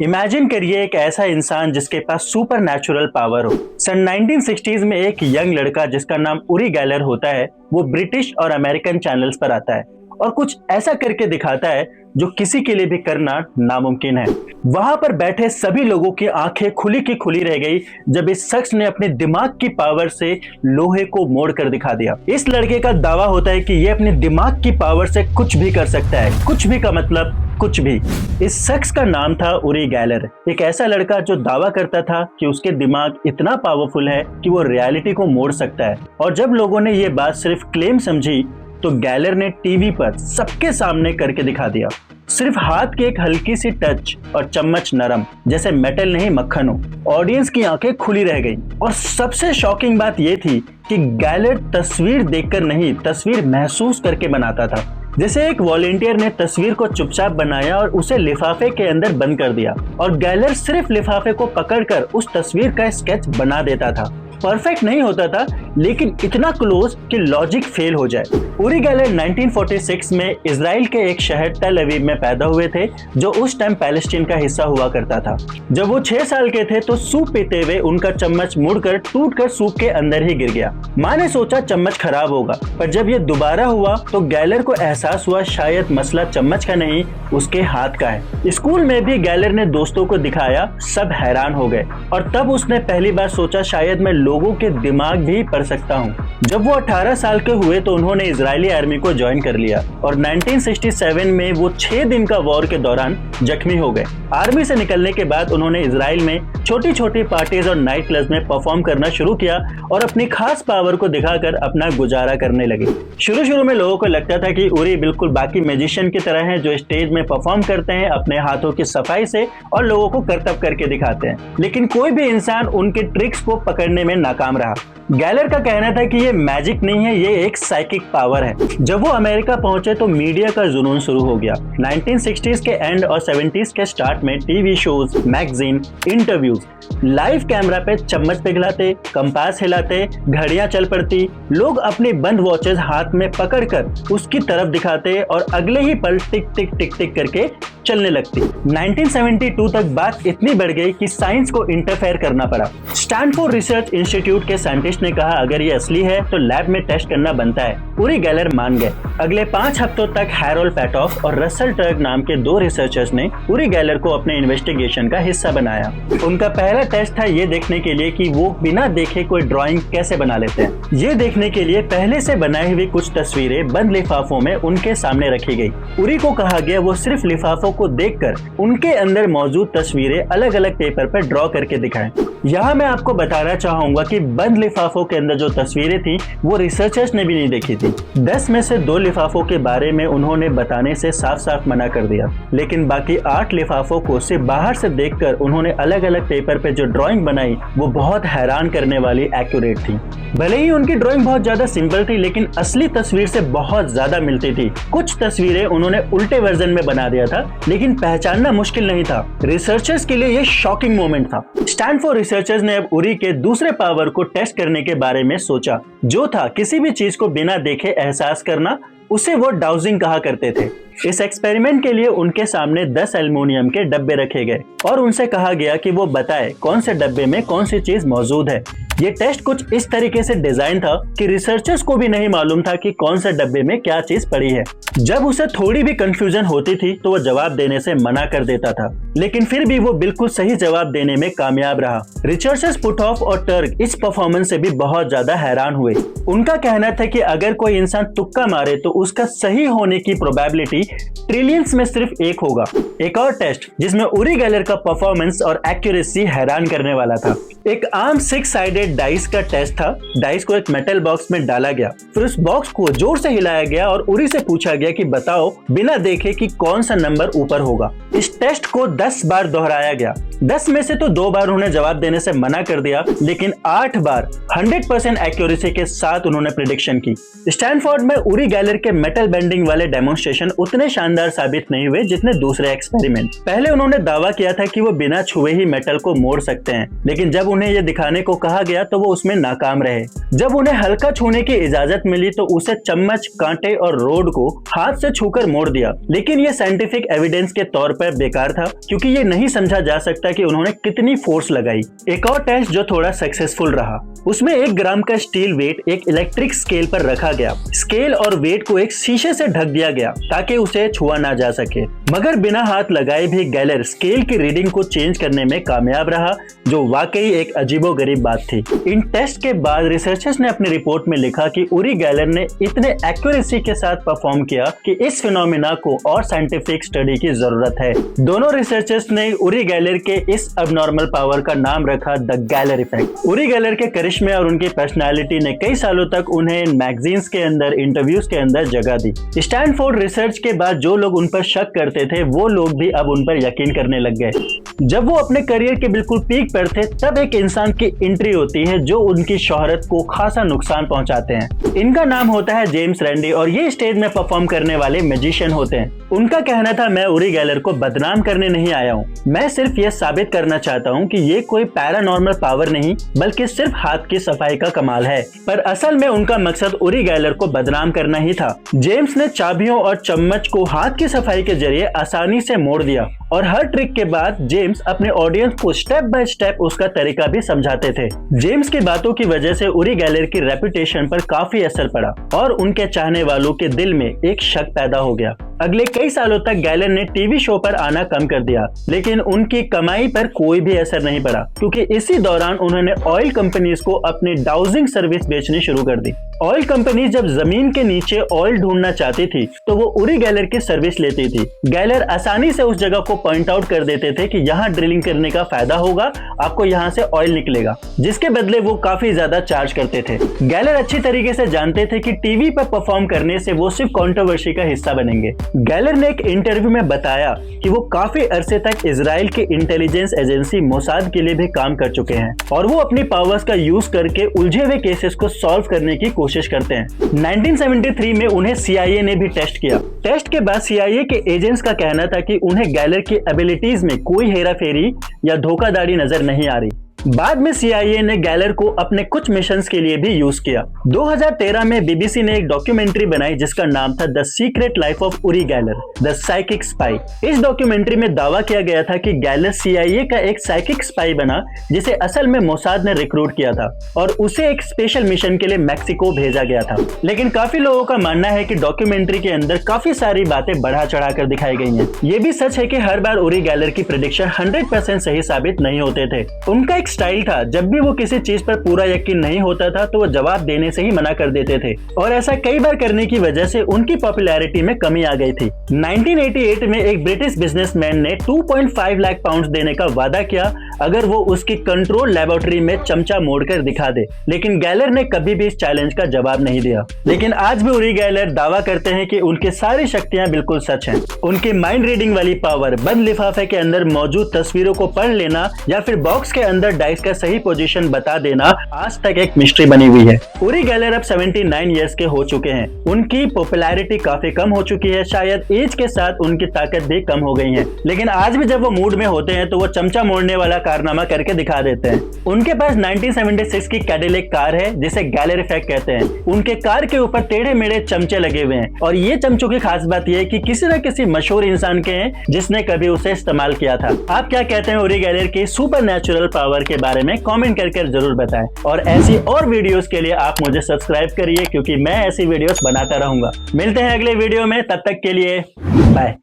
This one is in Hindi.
इमेजिन करिए एक ऐसा इंसान जिसके पास सुपर नेचुरल पावर हो। सन 1960s में एक यंग लड़का जिसका नाम उरी गैलर होता है, वो ब्रिटिश और अमेरिकन चैनल्स पर आता है और कुछ ऐसा करके दिखाता है जो किसी के लिए भी करना नामुमकिन है। वहां पर बैठे सभी लोगों की आंखें खुली की खुली रह गई जब इस शख्स ने अपने दिमाग की पावर से लोहे को मोड़ कर दिखा दिया। इस लड़के का दावा होता है कि ये अपने दिमाग की पावर से कुछ भी कर सकता है। कुछ भी का मतलब कुछ भी। इस शख्स का नाम था उरी गैलर, एक ऐसा लड़का जो दावा करता था कि उसके दिमाग इतना पावरफुल है कि वो रियलिटी को मोड़ सकता है। और जब लोगों ने ये बात सिर्फ क्लेम समझी तो गैलर ने टीवी पर सबके सामने करके दिखा दिया। सिर्फ हाथ की एक हल्की सी टच और चम्मच नरम, जैसे मेटल नहीं मक्खन हो। ऑडियंस की आंखें खुली रह गई और सबसे शॉकिंग बात यह थी कि गैलर तस्वीर देखकर नहीं, तस्वीर महसूस करके बनाता था। जैसे एक वॉलंटियर ने तस्वीर को चुपचाप बनाया और उसे लिफाफे के अंदर बंद कर दिया और गैलर सिर्फ लिफाफे को पकड़कर उस तस्वीर का स्केच बना देता था। परफेक्ट नहीं होता था, लेकिन इतना क्लोज कि लॉजिक फेल हो जाए। उरी गैलर 1946 में इजराइल के एक शहर टेल अवीव में पैदा हुए थे, जो उस टाइम पैलेस्टीन का हिस्सा हुआ करता था। जब वो 6 साल के थे तो सूप पीते हुए उनका चम्मच मुड़कर टूटकर सूप के अंदर ही गिर गया। माँ ने सोचा चम्मच खराब होगा, पर जब ये दोबारा हुआ तो गैलर को एहसास हुआ शायद मसला चम्मच का नहीं, उसके हाथ का है। स्कूल में भी गैलर ने दोस्तों को दिखाया, सब हैरान हो गए और तब उसने पहली बार सोचा शायद मैं लोगों के दिमाग भी पढ़ सकता हूँ। जब वो 18 साल के हुए तो उन्होंने इजरायली आर्मी को ज्वाइन कर लिया और 1967 में वो 6 दिन का वॉर के दौरान जख्मी हो गए। आर्मी से निकलने के बाद उन्होंने इजराइल में छोटी छोटी पार्टीज और नाइट क्लब्स में परफॉर्म करना शुरू किया और अपनी खास पावर को दिखाकर अपना गुजारा करने लगे। शुरू में लोगों को लगता था कि उरी बिल्कुल बाकी मैजिशियन की तरह हैं, जो स्टेज में परफॉर्म करते हैं अपने हाथों की सफाई से और लोगों को करतब करके दिखाते हैं, लेकिन कोई भी इंसान उनके ट्रिक्स को पकड़ने में नाकाम रहा। गैलर का कहना था कि ये मैजिक नहीं है, ये एक साइकिक पावर है। जब वो अमेरिका पहुंचे तो मीडिया का जुनून शुरू हो गया। 1960s के एंड और 70s के स्टार्ट में TV shows, magazine, interviews, live camera पे चम्मच पिघलाते, कंपास हिलाते, घड़ियां चल पड़ती, लोग अपनी बंद वॉचेस हाथ में पकड़कर उसकी तरफ दिखाते और अगले ही पल टिक टिक टिक टिक करके चलने लगती। 1972 तक बात इतनी बढ़ गई कि साइंस को इंटरफेयर करना पड़ा। स्टैनफोर्ड रिसर्च इंस्टीट्यूट के साइंटिस्ट ने कहा अगर ये असली है तो लैब में टेस्ट करना बनता है। उरी गैलर मान गए। अगले 5 हफ्तों तक हैरोल्ड पैटॉफ और रसल टर्ग नाम के 2 रिसर्चर्स ने उरी गैलर को अपने इन्वेस्टिगेशन का हिस्सा बनाया। उनका पहला टेस्ट था ये देखने के लिए कि वो बिना देखे कोई ड्राइंग कैसे बना लेते हैं। ये देखने के लिए पहले से बनाई हुई कुछ तस्वीरें बंद लिफाफों में उनके सामने रखी गई। उरी को कहा गया वो सिर्फ लिफाफों को देखकर उनके अंदर मौजूद तस्वीरें अलग अलग पेपर पर ड्रॉ करके दिखाएं। यहाँ मैं आपको बताना चाहूंगा कि बंद लिफाफों के अंदर जो तस्वीरें थी वो रिसर्चर्स ने भी नहीं देखी थी। 10 में से 2 लिफाफों के बारे में उन्होंने बताने से साफ साफ मना कर दिया, लेकिन बाकी 8 लिफाफों को सिर्फ बाहर से देखकर उन्होंने अलग अलग पेपर पे जो ड्राइंग बनाई वो बहुत हैरान करने वाली एक्यूरेट थी। भले ही उनकी ड्राइंग बहुत ज्यादा सिंपल थी, लेकिन असली तस्वीर से बहुत ज्यादा मिलती थी। कुछ तस्वीरें उन्होंने उल्टे वर्जन में बना दिया था, लेकिन पहचानना मुश्किल नहीं था। रिसर्चर्स के लिए ये शॉकिंग मोमेंट था। स्टैनफोर्ड रिसर्चर्स ने अब उरी के दूसरे पावर को टेस्ट करने के बारे में सोचा, जो था किसी भी चीज को बिना देखे एहसास करना। उसे वो डाउजिंग कहा करते थे। इस एक्सपेरिमेंट के लिए उनके सामने 10 एल्युमिनियम के डब्बे रखे गए और उनसे कहा गया कि वो बताए कौन से डब्बे में कौन सी चीज मौजूद है। ये टेस्ट कुछ इस तरीके से डिजाइन था कि रिसर्चर्स को भी नहीं मालूम था कि कौन से डब्बे में क्या चीज पड़ी है। जब उसे थोड़ी भी कंफ्यूजन होती थी तो वो जवाब देने से मना कर देता था, लेकिन फिर भी वो बिल्कुल सही जवाब देने में कामयाब रहा। रिसर्चर्स पुटऑफ और टर्ग इस परफॉर्मेंस से भी बहुत ज्यादा हैरान हुए। उनका कहना था कि अगर कोई इंसान तुक्का मारे तो उसका सही होने की प्रोबेबिलिटी ट्रिलियंस में सिर्फ 1 होगा। एक और टेस्ट जिसमें उरी गैलर का परफॉर्मेंस और एक्यूरेसी हैरान करने वाला था। एक आम 6 साइडेड डाइस का टेस्ट था। डाइस को एक मेटल बॉक्स में डाला गया, फिर उस बॉक्स को जोर से हिलाया गया और उरी से पूछा गया कि बताओ बिना देखे कि कौन सा नंबर ऊपर होगा। इस टेस्ट को 10 बार दोहराया गया। 10 में से तो 2 बार उन्होंने जवाब देने से मना कर दिया, लेकिन 8 बार 100% एक्यूरेसी के साथ उन्होंने प्रेडिक्शन की। स्टैनफोर्ड में उरी गैलर के मेटल बेंडिंग वाले डेमोन्स्ट्रेशन उतने शानदार साबित नहीं हुए जितने दूसरे एक्सपेरिमेंट। पहले उन्होंने दावा किया था कि वो बिना छुए ही मेटल को मोड़ सकते हैं, लेकिन जब उन्हें यह दिखाने को कहा गया लिया तो वो उसमें नाकाम रहे। जब उन्हें हल्का छूने की इजाजत मिली तो उसे चम्मच, कांटे और रोड को हाथ से छूकर मोड़ दिया, लेकिन ये साइंटिफिक एविडेंस के तौर पर बेकार था क्योंकि ये नहीं समझा जा सकता कि उन्होंने कितनी फोर्स लगाई। एक और टेस्ट जो थोड़ा सक्सेसफुल रहा, उसमें 1 ग्राम का स्टील वेट एक इलेक्ट्रिक स्केल पर रखा गया। स्केल और वेट को एक शीशे से ढक दिया गया ताकि उसे छुआ ना जा सके, मगर बिना हाथ लगाए भी गैलर स्केल की रीडिंग को चेंज करने में कामयाब रहा, जो वाकई एक अजीबोगरीब बात थी। इन टेस्ट के बाद रिसर्चर्स ने अपनी रिपोर्ट में लिखा कि उरी गैलर ने इतने एक्यूरेसी के साथ परफॉर्म किया कि इस फिनोमिना को और साइंटिफिक स्टडी की जरूरत है। दोनों रिसर्चर्स ने उरी गैलर के इस अबनॉर्मल पावर का नाम रखा द गैलर इफेक्ट। उरी गैलर के करिश्मे और उनकी पर्सनालिटी ने कई सालों तक उन्हें मैगजीन्स के अंदर, इंटरव्यूज के अंदर जगह दी। स्टैनफोर्ड रिसर्च के बाद जो लोग उन पर शक करते थे वो लोग भी अब उन पर यकीन करने लग गए। जब वो अपने करियर के बिल्कुल पीक पर थे तब एक इंसान की एंट्री होती है जो उनकी शोहरत को खासा नुकसान पहुंचाते हैं। इनका नाम होता है जेम्स रैंडी और ये स्टेज में परफॉर्म करने वाले मैजिशियन होते हैं। उनका कहना था, मैं उरी गैलर को बदनाम करने नहीं आया हूँ, मैं सिर्फ ये साबित करना चाहता हूँ कि ये कोई पैरानॉर्मल पावर नहीं बल्कि सिर्फ हाथ की सफाई का कमाल है। पर असल में उनका मकसद उरी गैलर को बदनाम करना ही था। जेम्स ने चाबियों और चम्मच को हाथ की सफाई के जरिए आसानी से मोड़ दिया और हर ट्रिक के बाद जेम्स अपने ऑडियंस को स्टेप बाय स्टेप उसका तरीका भी समझाते थे। जेम्स की बातों की वजह से उरी गैलर की रेपुटेशन पर काफी असर पड़ा और उनके चाहने वालों के दिल में एक शक पैदा हो गया। अगले कई सालों तक गैलर ने टीवी शो पर आना कम कर दिया, लेकिन उनकी कमाई पर कोई भी असर नहीं पड़ा क्योंकि इसी दौरान उन्होंने ऑयल कंपनीज को अपनी डाउजिंग सर्विस बेचनी शुरू कर दी। ऑयल कंपनी जब जमीन के नीचे ऑयल ढूंढना चाहती थी तो वो उरी गैलर की सर्विस लेती थी। गैलर आसानी से उस जगह को पॉइंट आउट कर देते थे कि यहाँ ड्रिलिंग करने का फायदा होगा, आपको यहाँ से ऑयल निकलेगा, जिसके बदले वो काफी ज्यादा चार्ज करते थे। गैलर अच्छी तरीके से जानते थे कि टीवी पर परफॉर्म करने से वो सिर्फ कंट्रोवर्सी का हिस्सा बनेंगे। गैलर ने एक इंटरव्यू में बताया कि वो काफी अरसे तक इजराइल की इंटेलिजेंस एजेंसी मोसाद के लिए भी काम कर चुके हैं और वो अपनी पावर्स का यूज करके उलझे हुए केसेस को सॉल्व करने की कोशिश करते हैं। 1973 में उन्हें CIA ने भी टेस्ट किया। टेस्ट के बाद CIA के एजेंट्स का कहना था कि उन्हें गैलर की एबिलिटीज में कोई हेराफेरी या धोखाधड़ी नजर नहीं आ रही। बाद में CIA ने गैलर को अपने कुछ मिशंस के लिए भी यूज किया। 2013 में BBC ने एक डॉक्यूमेंट्री बनाई जिसका नाम था the secret life of Uri Geller, the psychic spy. इस डॉक्यूमेंट्री में दावा किया गया था कि गैलर CIA का एक साइकिक स्पाई बना जिसे असल में मोसाद ने रिक्रूट किया था और उसे एक स्पेशल मिशन के लिए मैक्सिको भेजा गया था। लेकिन काफी लोगों का मानना है कि डॉक्यूमेंट्री के अंदर काफी सारी बातें बढ़ा चढ़ाकर दिखाई गई हैं। ये भी सच है कि हर बार उरी गैलर की प्रेडिक्शन 100% सही साबित नहीं होते थे। उनका एक स्टाइल था, जब भी वो किसी चीज पर पूरा यकीन नहीं होता था तो वो जवाब देने से ही मना कर देते थे और ऐसा कई बार करने की वजह से उनकी पॉपुलैरिटी में कमी आ गई थी। 1988 में एक ब्रिटिश बिजनेसमैन ने 2.5 लाख पाउंड देने का वादा किया अगर वो उसकी कंट्रोल लेबोरेटरी में चमचा मोड़कर दिखा दे, लेकिन गैलर ने कभी भी इस चैलेंज का जवाब नहीं दिया। लेकिन आज भी उरी गैलर दावा करते हैं कि उनकी सारी शक्तियां बिल्कुल सच हैं। उनकी माइंड रीडिंग वाली पावर, बंद लिफाफे के अंदर मौजूद तस्वीरों को पढ़ लेना या फिर बॉक्स के अंदर डाइस का सही पोजीशन बता देना आज तक एक मिस्ट्री बनी हुई है। उरी गैलर अब 79 इयर्स के हो चुके हैं। उनकी पॉपुलैरिटी काफी कम हो चुकी है, शायद एज के साथ उनकी ताकत भी कम हो गई है, लेकिन आज भी जब वो मूड में होते हैं तो वो चमचा मोड़ने वाला कारनामा करके दिखा देते हैं। उनके पास 1976 की कैडिलैक कार है जिसे गैलर इफेक्ट कहते हैं। उनके कार के ऊपर टेढ़े मेढ़े चमचे लगे हुए हैं और ये चमचों की खास बात यह है कि किसी न किसी मशहूर इंसान के हैं जिसने कभी उसे इस्तेमाल किया था। आप क्या कहते हैं उरी गैलर की सुपर नेचुरल पावर के बारे में? कमेंट करके जरूर बताएं और ऐसी और वीडियोस के लिए आप मुझे सब्सक्राइब करिए क्योंकि मैं ऐसी वीडियोस बनाता रहूंगा। मिलते हैं अगले वीडियो में, तब तक के लिए बाय।